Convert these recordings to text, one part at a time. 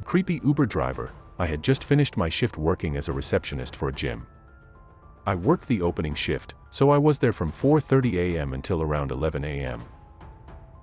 Creepy Uber driver. I had just finished my shift working as a receptionist for a gym. I worked the opening shift, so I was there from 4:30 a.m. until around 11 a.m.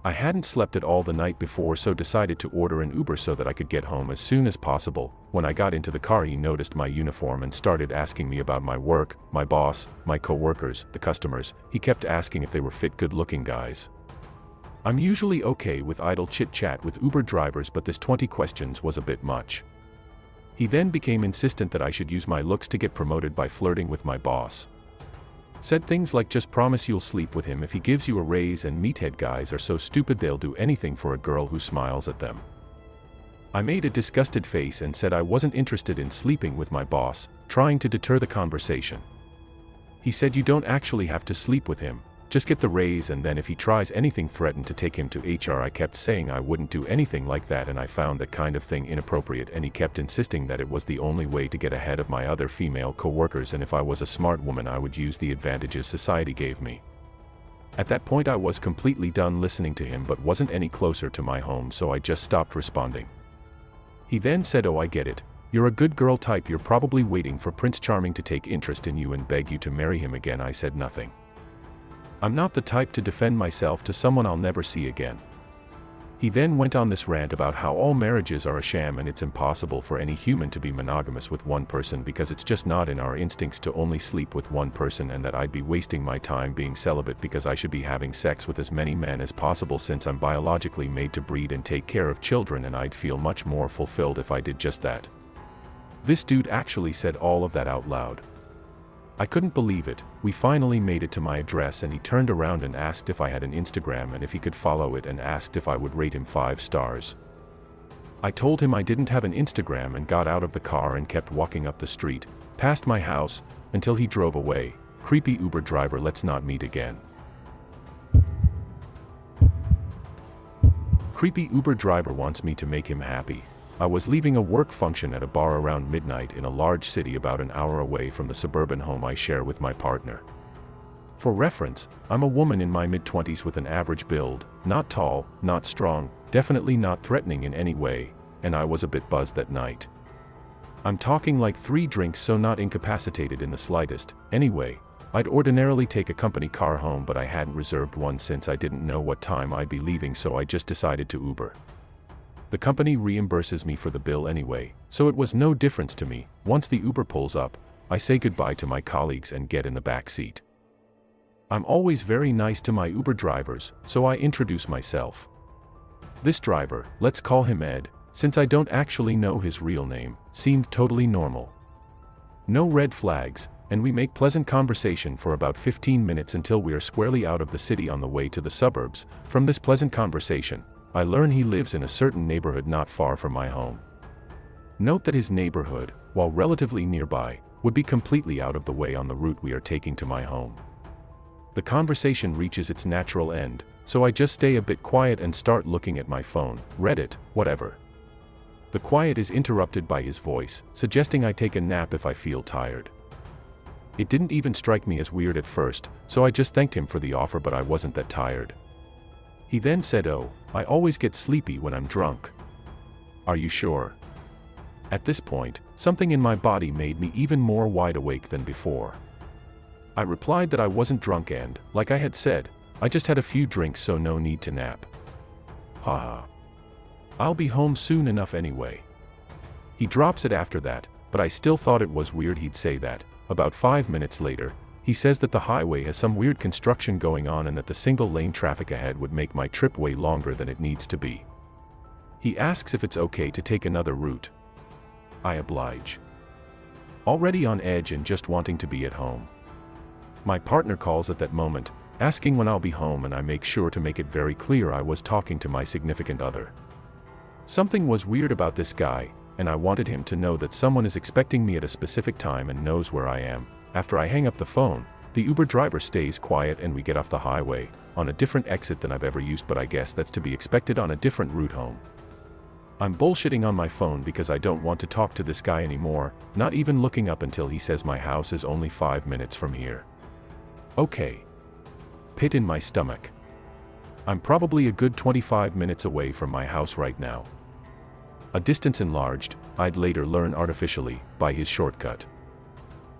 I hadn't slept at all the night before, so decided to order an Uber so that I could get home as soon as possible. When I got into the car, he noticed my uniform and started asking me about my work, my boss, my co-workers, the customers. He kept asking if they were fit, good-looking guys. I'm usually okay with idle chit-chat with Uber drivers, but this 20 questions was a bit much. He then became insistent that I should use my looks to get promoted by flirting with my boss. Said things like, just promise you'll sleep with him if he gives you a raise, and meathead guys are so stupid they'll do anything for a girl who smiles at them. I made a disgusted face and said I wasn't interested in sleeping with my boss, trying to deter the conversation. He said, you don't actually have to sleep with him, just get the raise, and then if he tries anything, threaten to take him to HR. I kept saying I wouldn't do anything like that, and I found that kind of thing inappropriate, and he kept insisting that it was the only way to get ahead of my other female co-workers, and if I was a smart woman I would use the advantages society gave me. At that point I was completely done listening to him, but wasn't any closer to my home, so I just stopped responding. He then said, oh, I get it. You're a good girl type. You're probably waiting for Prince Charming to take interest in you and beg you to marry him again. I said nothing. I'm not the type to defend myself to someone I'll never see again. He then went on this rant about how all marriages are a sham and it's impossible for any human to be monogamous with one person because it's just not in our instincts to only sleep with one person, and that I'd be wasting my time being celibate because I should be having sex with as many men as possible since I'm biologically made to breed and take care of children, and I'd feel much more fulfilled if I did just that. This dude actually said all of that out loud. I couldn't believe it. We finally made it to my address, and he turned around and asked if I had an Instagram and if he could follow it, and asked if I would rate him 5 stars. I told him I didn't have an Instagram and got out of the car and kept walking up the street, past my house, until he drove away. Creepy Uber driver, let's not meet again. Creepy Uber driver wants me to make him happy. I was leaving a work function at a bar around midnight in a large city about an hour away from the suburban home I share with my partner. For reference, I'm a woman in my mid-20s with an average build, not tall, not strong, definitely not threatening in any way, and I was a bit buzzed that night. I'm talking like 3 drinks, so not incapacitated in the slightest. Anyway, I'd ordinarily take a company car home, but I hadn't reserved one since I didn't know what time I'd be leaving, so I just decided to Uber. The company reimburses me for the bill anyway, so it was no difference to me. Once the Uber pulls up, I say goodbye to my colleagues and get in the back seat. I'm always very nice to my Uber drivers, so I introduce myself. This driver, let's call him Ed, since I don't actually know his real name, seemed totally normal. No red flags, and we make pleasant conversation for about 15 minutes until we are squarely out of the city on the way to the suburbs. From this pleasant conversation, I learn he lives in a certain neighborhood not far from my home. Note that his neighborhood, while relatively nearby, would be completely out of the way on the route we are taking to my home. The conversation reaches its natural end, so I just stay a bit quiet and start looking at my phone, Reddit, whatever. The quiet is interrupted by his voice, suggesting I take a nap if I feel tired. It didn't even strike me as weird at first, so I just thanked him for the offer, but I wasn't that tired. He then said, oh, I always get sleepy when I'm drunk. Are you sure? At this point, something in my body made me even more wide awake than before. I replied that I wasn't drunk and, like I had said, I just had a few drinks, so no need to nap. Haha. I'll be home soon enough anyway. He drops it after that, but I still thought it was weird he'd say that. About 5 minutes later, he says that the highway has some weird construction going on and that the single-lane traffic ahead would make my trip way longer than it needs to be. He asks if it's okay to take another route. I oblige. Already on edge and just wanting to be at home. My partner calls at that moment, asking when I'll be home, and I make sure to make it very clear I was talking to my significant other. Something was weird about this guy, and I wanted him to know that someone is expecting me at a specific time and knows where I am. After I hang up the phone, the Uber driver stays quiet and we get off the highway, on a different exit than I've ever used, but I guess that's to be expected on a different route home. I'm bullshitting on my phone because I don't want to talk to this guy anymore, not even looking up until he says my house is only 5 minutes from here. Okay. Pit in my stomach. I'm probably a good 25 minutes away from my house right now. a distance enlarged, I'd later learn artificially, by his shortcut.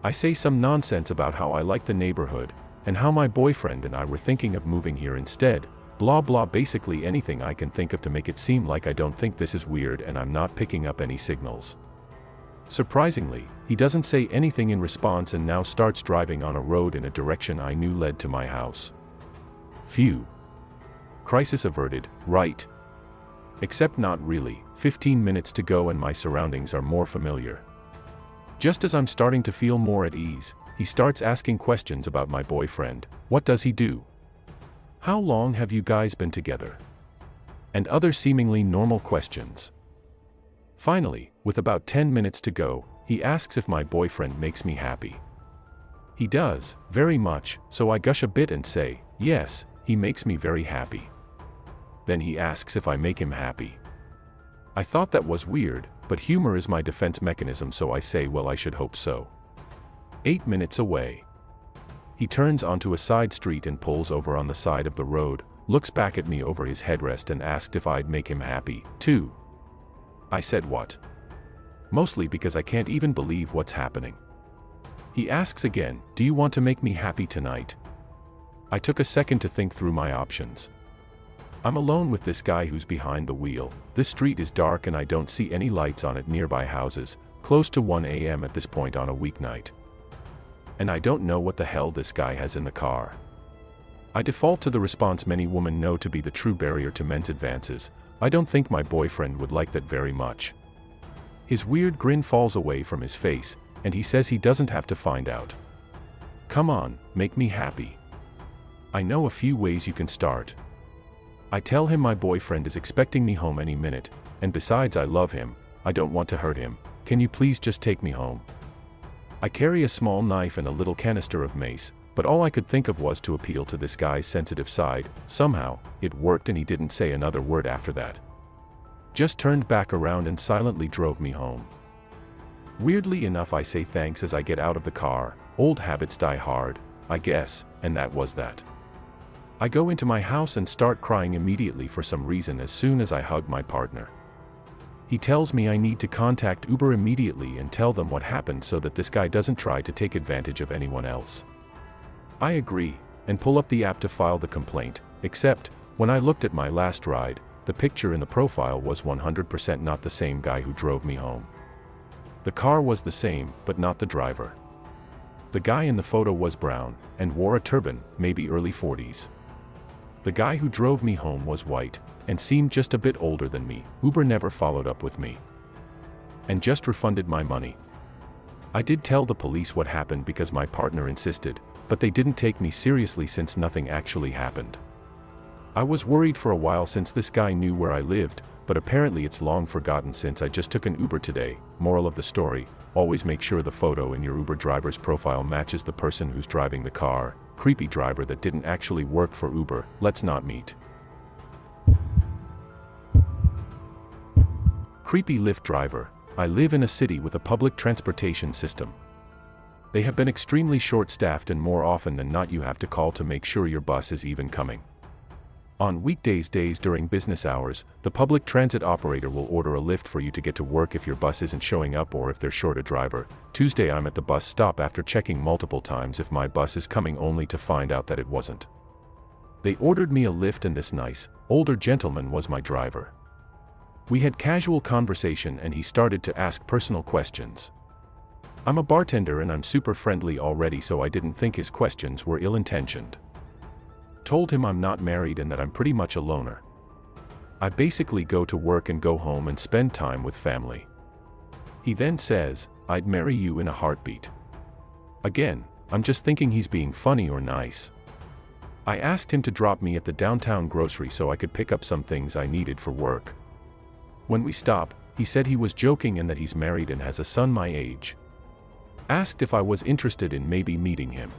I say some nonsense about how I like the neighborhood, and how my boyfriend and I were thinking of moving here instead, blah blah, basically anything I can think of to make it seem like I don't think this is weird and I'm not picking up any signals. Surprisingly, he doesn't say anything in response and now starts driving on a road in a direction I knew led to my house. Phew. Crisis averted, right? Except not really. 15 minutes to go and my surroundings are more familiar. Just as I'm starting to feel more at ease, he starts asking questions about my boyfriend. What does he do? How long have you guys been together? And other seemingly normal questions. Finally, with about 10 minutes to go, he asks if my boyfriend makes me happy. He does, very much, so I gush a bit and say, yes, he makes me very happy. Then he asks if I make him happy. I thought that was weird, but humor is my defense mechanism, so I say, well, I should hope so. 8 minutes away. He turns onto a side street and pulls over on the side of the road, looks back at me over his headrest and asked if I'd make him happy, too. I said what? Mostly because I can't even believe what's happening. He asks again, do you want to make me happy tonight? I took a second to think through my options. I'm alone with this guy who's behind the wheel. This street is dark and I don't see any lights on it nearby houses, close to 1 a.m. at this point on a weeknight. And I don't know what the hell this guy has in the car. I default to the response many women know to be the true barrier to men's advances. I don't think my boyfriend would like that very much. His weird grin falls away from his face, and he says he doesn't have to find out. Come on, make me happy. I know a few ways you can start. I tell him my boyfriend is expecting me home any minute, and besides I love him, I don't want to hurt him. Can you please just take me home? I carry a small knife and a little canister of mace, but all I could think of was to appeal to this guy's sensitive side. Somehow, it worked and he didn't say another word after that. Just turned back around and silently drove me home. Weirdly enough, I say thanks as I get out of the car. Old habits die hard, I guess, and that was that. I go into my house and start crying immediately for some reason as soon as I hug my partner. He tells me I need to contact Uber immediately and tell them what happened so that this guy doesn't try to take advantage of anyone else. I agree, and pull up the app to file the complaint, except, when I looked at my last ride, the picture in the profile was 100% not the same guy who drove me home. The car was the same, but not the driver. The guy in the photo was brown, and wore a turban, maybe early 40s. The guy who drove me home was white, and seemed just a bit older than me. Uber never followed up with me. And just refunded my money. I did tell the police what happened because my partner insisted, but they didn't take me seriously since nothing actually happened. I was worried for a while since this guy knew where I lived, but apparently it's long forgotten since I just took an Uber today. Moral of the story, always make sure the photo in your Uber driver's profile matches the person who's driving the car. Creepy driver that didn't actually work for Uber, let's not meet. Creepy Lyft driver. I live in a city with a public transportation system. They have been extremely short-staffed and more often than not you have to call to make sure your bus is even coming. On weekdays during business hours, the public transit operator will order a lift for you to get to work if your bus isn't showing up or if they're short a driver. Tuesday I'm at the bus stop after checking multiple times if my bus is coming only to find out that it wasn't. They ordered me a lift and this nice, older gentleman was my driver. We had casual conversation and he started to ask personal questions. I'm a bartender and I'm super friendly already, so I didn't think his questions were ill-intentioned. Told him I'm not married and that I'm pretty much a loner. I basically go to work and go home and spend time with family. He then says, I'd marry you in a heartbeat. Again, I'm just thinking he's being funny or nice. I asked him to drop me at the downtown grocery so I could pick up some things I needed for work. When we stop, he said he was joking and that he's married and has a son my age. Asked if I was interested in maybe meeting him.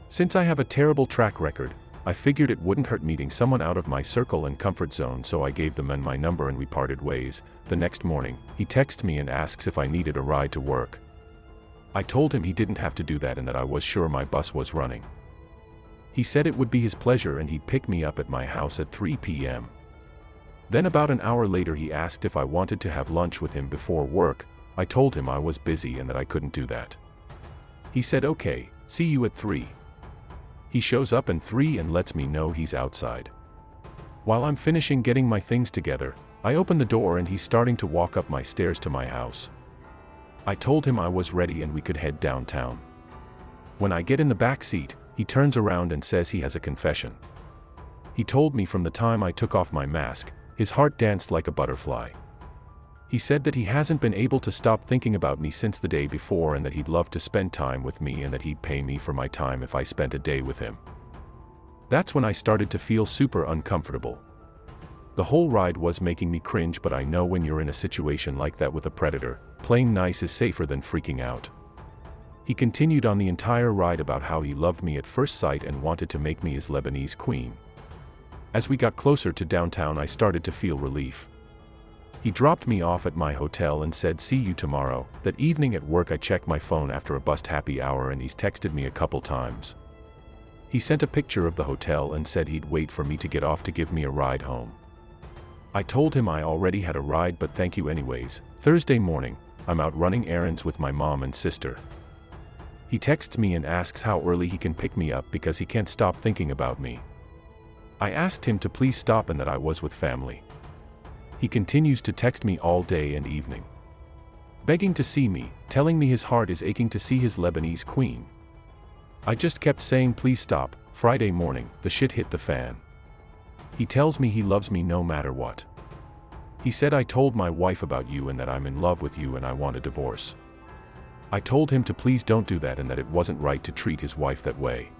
Since I have a terrible track record, I figured it wouldn't hurt meeting someone out of my circle and comfort zone, so I gave the man my number and we parted ways. The next morning, he texts me and asks if I needed a ride to work. I told him he didn't have to do that and that I was sure my bus was running. He said it would be his pleasure and he'd pick me up at my house at 3 p.m. Then about an hour later he asked if I wanted to have lunch with him before work. I told him I was busy and that I couldn't do that. He said okay, see you at 3. He shows up at 3 and lets me know he's outside. While I'm finishing getting my things together, I open the door and he's starting to walk up my stairs to my house. I told him I was ready and we could head downtown. When I get in the back seat, he turns around and says he has a confession. He told me from the time I took off my mask, his heart danced like a butterfly. He said that he hasn't been able to stop thinking about me since the day before and that he'd love to spend time with me and that he'd pay me for my time if I spent a day with him. That's when I started to feel super uncomfortable. The whole ride was making me cringe, but I know when you're in a situation like that with a predator, playing nice is safer than freaking out. He continued on the entire ride about how he loved me at first sight and wanted to make me his Lebanese queen. As we got closer to downtown, I started to feel relief. He dropped me off at my hotel and said see you tomorrow. That evening at work I checked my phone after a bust happy hour and he's texted me a couple times. He sent a picture of the hotel and said he'd wait for me to get off to give me a ride home. I told him I already had a ride but thank you anyways. Thursday morning, I'm out running errands with my mom and sister. He texts me and asks how early he can pick me up because he can't stop thinking about me. I asked him to please stop and that I was with family. He continues to text me all day and evening, begging to see me, telling me his heart is aching to see his Lebanese queen. I just kept saying please stop. Friday morning, the shit hit the fan. He tells me he loves me no matter what. He said I told my wife about you and that I'm in love with you and I want a divorce. I told him to please don't do that and that it wasn't right to treat his wife that way.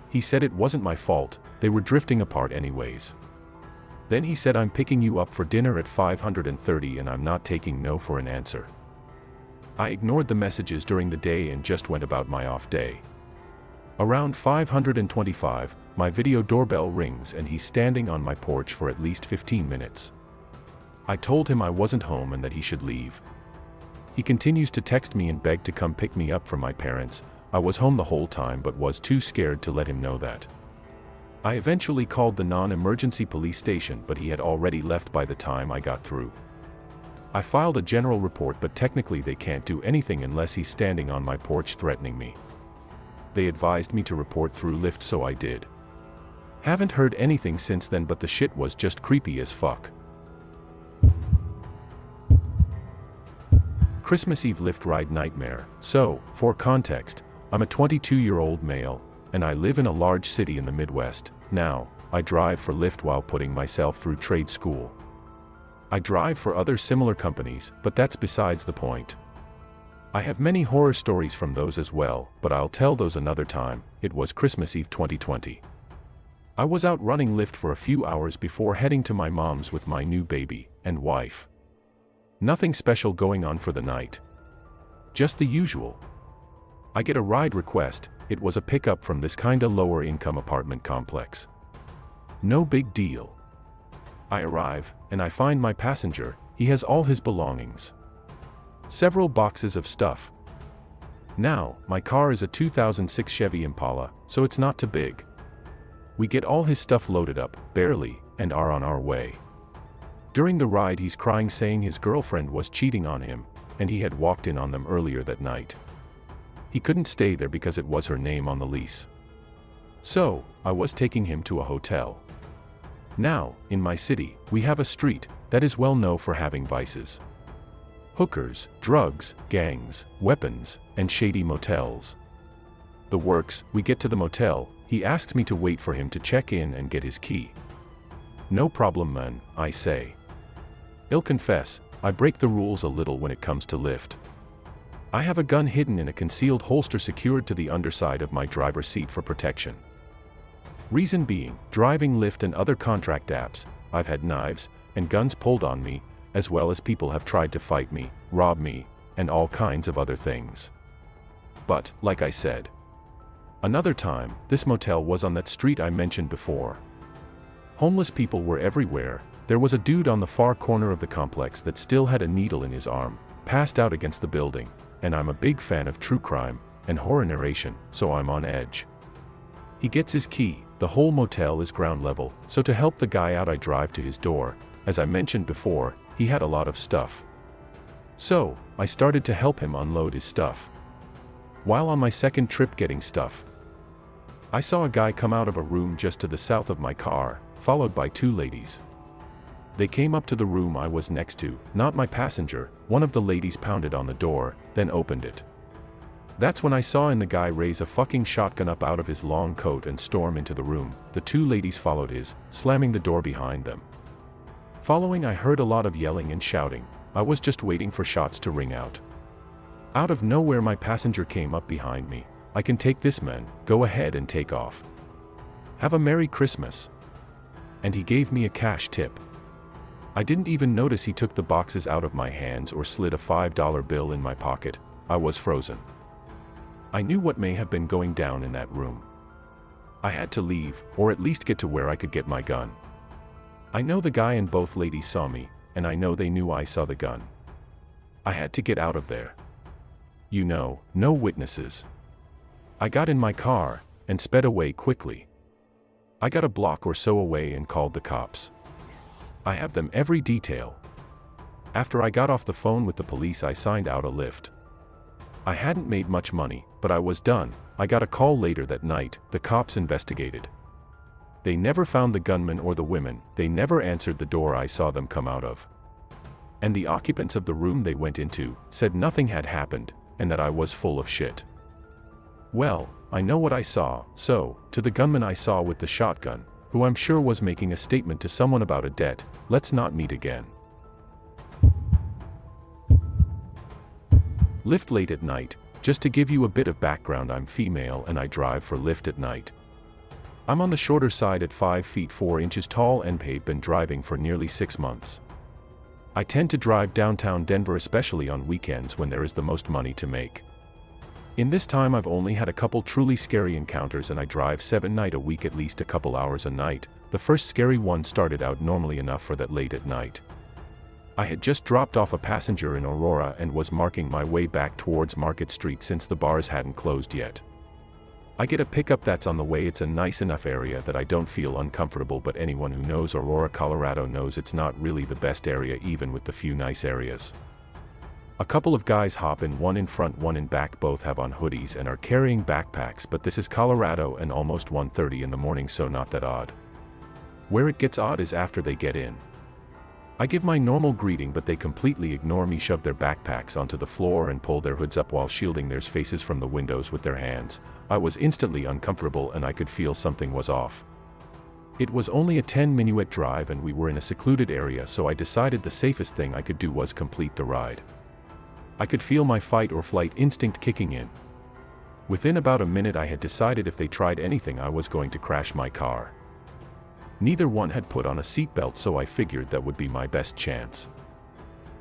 He said it wasn't my fault, they were drifting apart anyways. Then he said I'm picking you up for dinner at 5:30 and I'm not taking no for an answer. I ignored the messages during the day and just went about my off day. Around 5:25, my video doorbell rings and he's standing on my porch for at least 15 minutes. I told him I wasn't home and that he should leave. He continues to text me and beg to come pick me up from my parents. I was home the whole time but was too scared to let him know that. I eventually called the non-emergency police station but he had already left by the time I got through. I filed a general report but technically they can't do anything unless he's standing on my porch threatening me. They advised me to report through Lyft so I did. Haven't heard anything since then but the shit was just creepy as fuck. Christmas Eve Lyft ride nightmare. So, for context, I'm a 22-year-old male, and I live in a large city in the Midwest. Now, I drive for Lyft while putting myself through trade school. I drive for other similar companies, but that's besides the point. I have many horror stories from those as well, but I'll tell those another time. It was Christmas Eve 2020. I was out running Lyft for a few hours before heading to my mom's with my new baby and wife. Nothing special going on for the night. Just the usual. I get a ride request. It was a pickup from this kinda lower income apartment complex. No big deal. I arrive, and I find my passenger. He has all his belongings. Several boxes of stuff. Now, my car is a 2006 Chevy Impala, so it's not too big. We get all his stuff loaded up, barely, and are on our way. During the ride he's crying saying his girlfriend was cheating on him, and he had walked in on them earlier that night. He couldn't stay there because it was her name on the lease. So, I was taking him to a hotel. Now, in my city, we have a street that is well known for having vices. Hookers, drugs, gangs, weapons, and shady motels. The works. We get to the motel, he asks me to wait for him to check in and get his key. No problem man, I say. I'll confess, I break the rules a little when it comes to Lyft. I have a gun hidden in a concealed holster secured to the underside of my driver's seat for protection. Reason being, driving Lyft and other contract apps, I've had knives and guns pulled on me, as well as people have tried to fight me, rob me, and all kinds of other things. But, like I said, another time, this motel was on that street I mentioned before. Homeless people were everywhere. There was a dude on the far corner of the complex that still had a needle in his arm, passed out against the building, and I'm a big fan of true crime and horror narration, so I'm on edge. He gets his key. The whole motel is ground level, so to help the guy out I drive to his door, As I mentioned before, he had a lot of stuff. So, I started to help him unload his stuff. While on my second trip getting stuff, I saw a guy come out of a room just to the south of my car, followed by two ladies. They came up to the room I was next to, not my passenger. One of the ladies pounded on the door, then opened it. That's when I saw the guy raise a fucking shotgun up out of his long coat and storm into the room. The two ladies followed his, slamming the door behind them. Following, I heard a lot of yelling and shouting. I was just waiting for shots to ring out. Out of nowhere my passenger came up behind me. "I can take this, man, go ahead and take off. Have a Merry Christmas." And he gave me a cash tip. I didn't even notice he took the boxes out of my hands or slid a $5 bill in my pocket. I was frozen. I knew what may have been going down in that room. I had to leave, or at least get to where I could get my gun. I know the guy and both ladies saw me, and I know they knew I saw the gun. I had to get out of there. You know, no witnesses. I got in my car, and sped away quickly. I got a block or so away and called the cops. I have them every detail. After I got off the phone with the police, I signed out a lift. I hadn't made much money, but I was done. I got a call later that night. The cops investigated. They never found the gunman or the women. They never answered the door I saw them come out of. And the occupants of the room they went into said nothing had happened, and that I was full of shit. Well, I know what I saw, so, to the gunman I saw with the shotgun, who I'm sure was making a statement to someone about a debt, let's not meet again. Lyft late at night. Just to give you a bit of background, I'm female and I drive for Lyft at night. I'm on the shorter side at 5 feet 4 inches tall and have been driving for nearly 6 months. I tend to drive downtown Denver, especially on weekends when there is the most money to make. In this time I've only had a couple truly scary encounters, and I drive 7 nights a week, at least a couple hours a night. The first scary one started out normally enough for that late at night. I had just dropped off a passenger in Aurora and was marking my way back towards Market Street since the bars hadn't closed yet. I get a pickup that's on the way. It's a nice enough area that I don't feel uncomfortable, but anyone who knows Aurora, Colorado knows it's not really the best area, even with the few nice areas. A couple of guys hop in, one in front, one in back. Both have on hoodies and are carrying backpacks, but this is Colorado and almost 1:30 in the morning, so not that odd. Where it gets odd is after they get in. I give my normal greeting, but they completely ignore me, shove their backpacks onto the floor and pull their hoods up while shielding their faces from the windows with their hands. I was instantly uncomfortable and I could feel something was off. It was only a 10-minute drive and we were in a secluded area, so I decided the safest thing I could do was complete the ride. I could feel my fight or flight instinct kicking in. Within about a minute I had decided if they tried anything I was going to crash my car. Neither one had put on a seatbelt, so I figured that would be my best chance.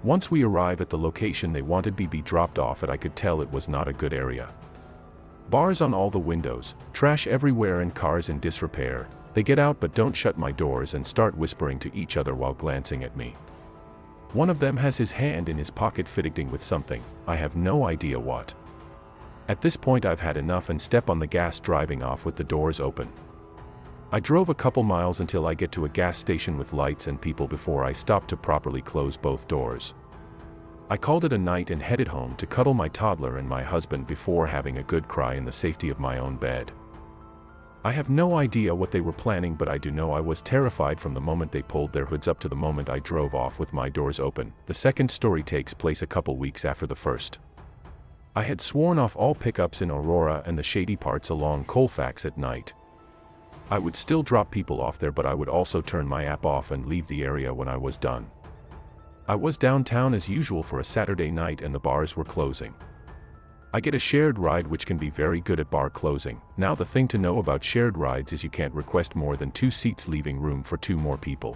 Once we arrive at the location they wanted me to be dropped off at, I could tell it was not a good area. Bars on all the windows, trash everywhere and cars in disrepair. They get out but don't shut my doors and start whispering to each other while glancing at me. One of them has his hand in his pocket fiddling with something. I have no idea what. At this point I've had enough and step on the gas, driving off with the doors open. I drove a couple miles until I get to a gas station with lights and people before I stop to properly close both doors. I called it a night and headed home to cuddle my toddler and my husband before having a good cry in the safety of my own bed. I have no idea what they were planning, but I do know I was terrified from the moment they pulled their hoods up to the moment I drove off with my doors open. The second story takes place a couple weeks after the first. I had sworn off all pickups in Aurora and the shady parts along Colfax at night. I would still drop people off there, but I would also turn my app off and leave the area when I was done. I was downtown as usual for a Saturday night and the bars were closing. I get a shared ride, which can be very good at bar closing. Now the thing to know about shared rides is you can't request more than 2 seats, leaving room for 2 more people.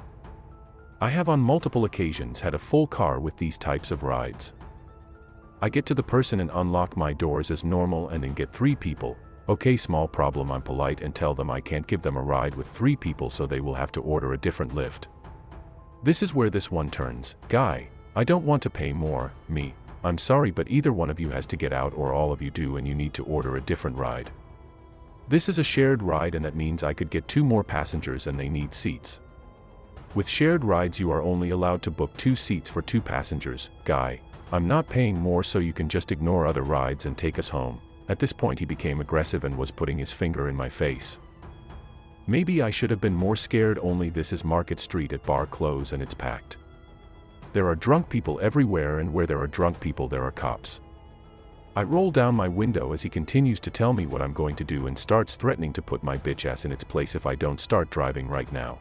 I have on multiple occasions had a full car with these types of rides. I get to the person and unlock my doors as normal and then get 3 people. Okay, small problem. I'm polite and tell them I can't give them a ride with 3 people, so they will have to order a different lift. This is where this one turns. Guy, I don't want to pay more. Me, I'm sorry, but either one of you has to get out or all of you do, and you need to order a different ride. This is a shared ride and that means I could get 2 more passengers and they need seats. With shared rides you are only allowed to book 2 seats for 2 passengers. Guy, I'm not paying more so you can just ignore other rides and take us home. At this point he became aggressive and was putting his finger in my face. Maybe I should have been more scared, only this is Market Street at bar close and it's packed. There are drunk people everywhere, and where there are drunk people there are cops. I roll down my window as he continues to tell me what I'm going to do and starts threatening to put my bitch ass in its place if I don't start driving right now.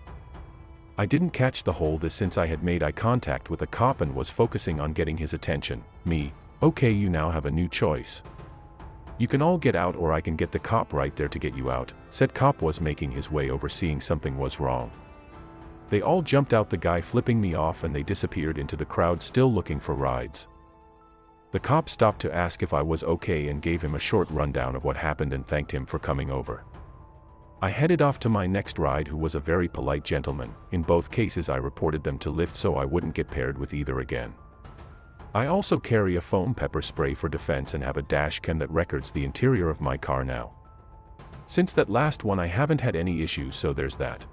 I didn't catch the whole this since I had made eye contact with a cop and was focusing on getting his attention. Me, okay, you now have a new choice. You can all get out or I can get the cop right there to get you out. Said cop was making his way over, seeing something was wrong. They all jumped out, the guy flipping me off, and they disappeared into the crowd still looking for rides. The cop stopped to ask if I was okay and gave him a short rundown of what happened and thanked him for coming over. I headed off to my next ride, who was a very polite gentleman. In both cases I reported them to Lyft so I wouldn't get paired with either again. I also carry a foam pepper spray for defense and have a dash cam that records the interior of my car now. Since that last one I haven't had any issues, so there's that.